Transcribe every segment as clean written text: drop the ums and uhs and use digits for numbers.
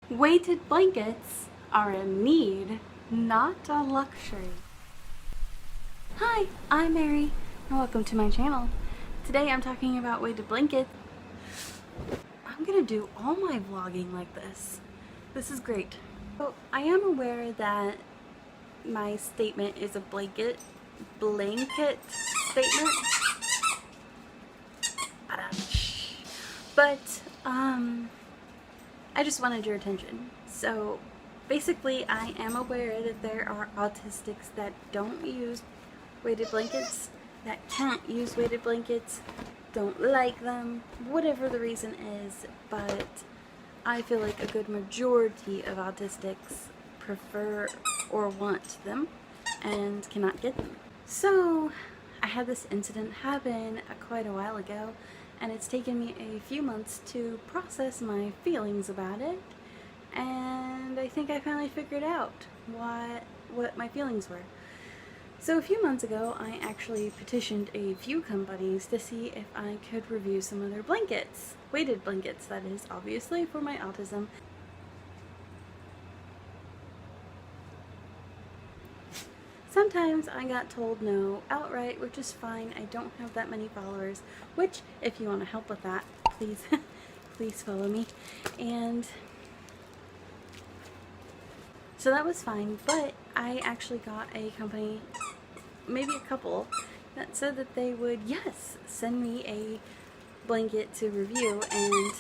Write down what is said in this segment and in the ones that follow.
Weighted blankets are a need, not a luxury. Hi, I'm Mary, and welcome to my channel. Today I'm talking about weighted blankets. I'm gonna do all my vlogging like this. This is great. So I am aware that my statement is a blanket statement. But I just wanted your attention. So basically I am aware that there are autistics that don't use weighted blankets, that can't use weighted blankets, don't like them, whatever the reason is, but I feel like a good majority of autistics prefer or want them and cannot get them. So I had this incident happen quite a while ago, and it's taken me a few months to process my feelings about it, and I think I finally figured out what my feelings were. So a few months ago I actually petitioned a few companies to see if I could review some of their blankets, weighted blankets that is, obviously for my autism. Sometimes I got told no outright, which is fine. I don't have that many followers, which if you want to help with that, please please follow me. And so that was fine, but I actually got a company, maybe a couple, that said that they would, yes, send me a blanket to review, and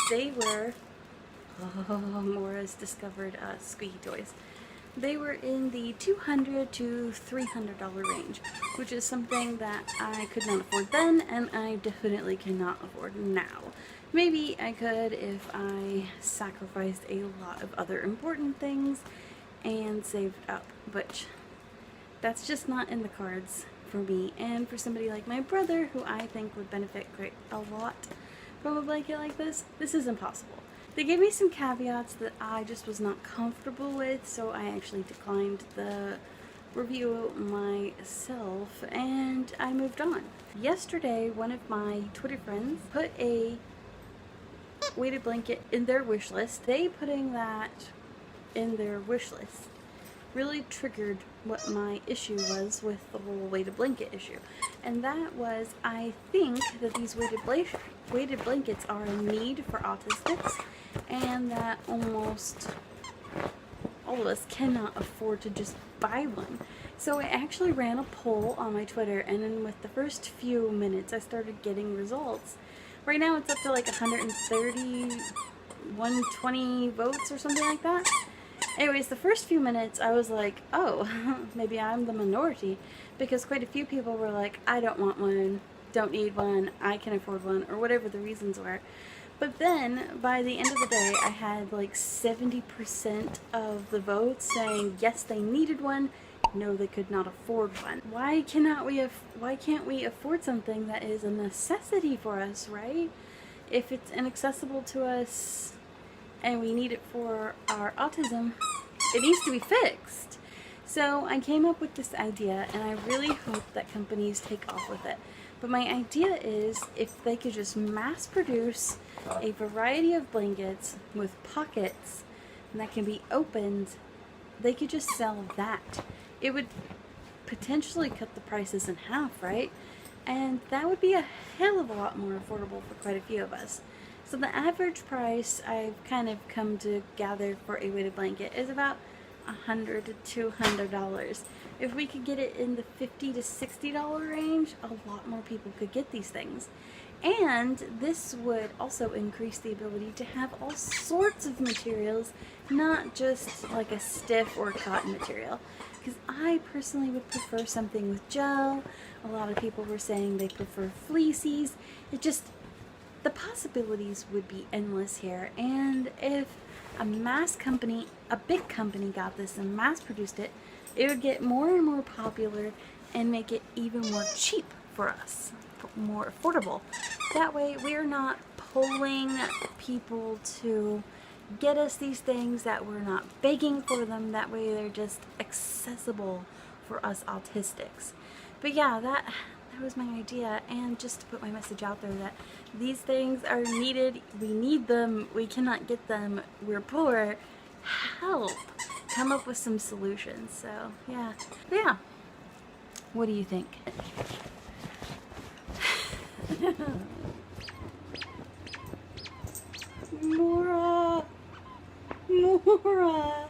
they were, Mora's discovered squeaky toys. They were in the $200 to $300 range, which is something that I could not afford then, and I definitely cannot afford now. Maybe I could if I sacrificed a lot of other important things and saved up, but that's just not in the cards for me. And for somebody like my brother, who I think would benefit a lot from a blanket like this, this is impossible. They gave me some caveats that I just was not comfortable with, so I actually declined the review myself and I moved on. Yesterday, one of my Twitter friends put a weighted blanket in their wish list. They putting that in their wish list really triggered what my issue was with the whole weighted blanket issue. And that was, I think that these weighted blankets are a need for autistics, and that almost all of us cannot afford to just buy one. So I actually ran a poll on my Twitter, and then with the first few minutes I started getting results. Right now it's up to like 130, 120 votes or something like that. Anyways, the first few minutes I was like, oh, maybe I'm the minority, because quite a few people were like, I don't want one, don't need one, I can afford one, or whatever the reasons were. But then, by the end of the day, I had like 70% of the votes saying yes, they needed one, no, they could not afford one. Why can't we afford something that is a necessity for us, right? If it's inaccessible to us and we need it for our autism, it needs to be fixed. So I came up with this idea, and I really hope that companies take off with it. But my idea is, if they could just mass produce a variety of blankets with pockets and that can be opened, they could just sell that. It would potentially cut the prices in half, right? And that would be a hell of a lot more affordable for quite a few of us. So the average price I've kind of come to gather for a weighted blanket is about $100 to $200. If we could get it in the $50 to $60 range, a lot more people could get these things. And this would also increase the ability to have all sorts of materials, not just like a stiff or cotton material. Because I personally would prefer something with gel. A lot of people were saying they prefer fleecies. The possibilities would be endless here, and if a big company got this and mass produced it, it would get more and more popular and make it even more cheap for us, more affordable. That way we're not pulling people to get us these things, that we're not begging for them. That way they're just accessible for us autistics. But yeah, that That was my idea, and just to put my message out there that these things are needed. We need them. We cannot get them. We're poor. Help. Come up with some solutions. So, yeah. But yeah. What do you think? Mora! Mora!